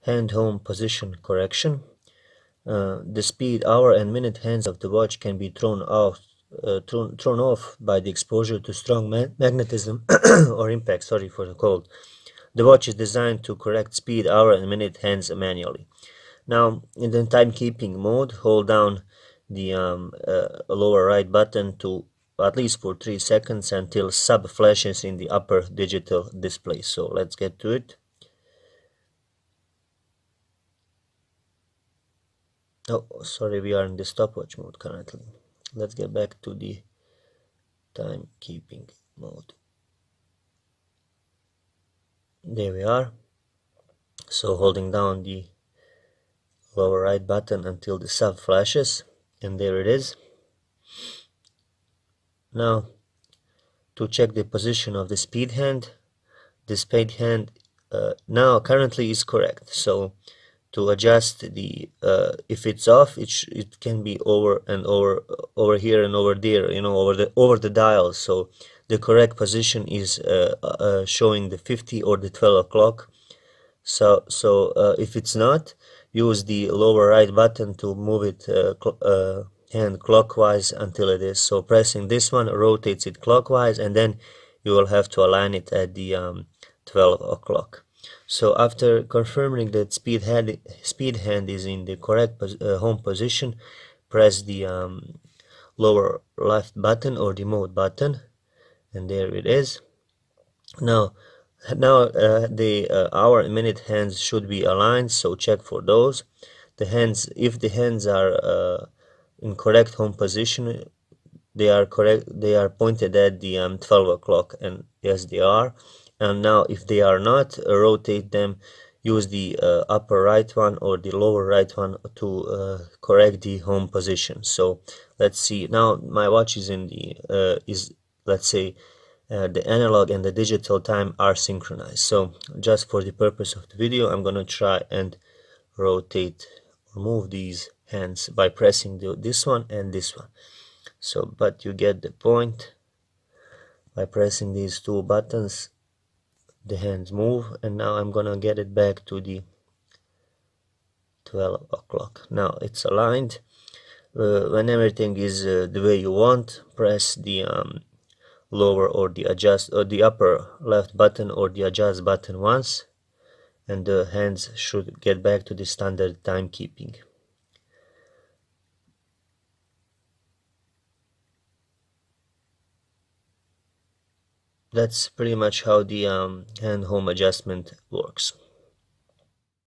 hand home position correction. The speed, hour, and minute hands of the watch can be thrown off by the exposure to strong magnetism or impact. Sorry for the cold. The watch is designed to correct speed, hour, and minute hands manually. Now, in the timekeeping mode, hold down the lower right button to at least for 3 seconds until sub flashes in the upper digital display. So let's get to it. Oh, sorry, we are in the stopwatch mode currently. Let's get back to the timekeeping mode. There we are. So holding down the lower right button until the sub flashes, and there it is. Now, to check the position of the speed hand, the speed hand now currently is correct. So to adjust the if it's off, it can be over and over here and over there, you know, over the dial. So the correct position is showing the 50 or the 12 o'clock. So if it's not, use the lower right button to move it hand clockwise until it is. So pressing this one rotates it clockwise, and then you will have to align it at the 12 o'clock. So after confirming that speed hand is in the correct home position, press the lower left button or the mode button, and there it is. Now the hour and minute hands should be aligned, so check for those. The hands, if the hands are in correct home position, they are pointed at the 12 o'clock, and yes, they are. And now if they are not, rotate them, use the upper right one or the lower right one to correct the home position. So let's see. Now my watch is in the let's say the analog and the digital time are synchronized. So just for the purpose of the video, I'm gonna try and rotate or move these hands by pressing this one and this one. So, but you get the point. By pressing these two buttons, the hands move, and now I'm gonna get it back to the 12 o'clock. Now it's aligned. When everything is the way you want, press the lower or the adjust or the upper left button or the adjust button once, and the hands should get back to the standard timekeeping. That's pretty much how the hand home adjustment works.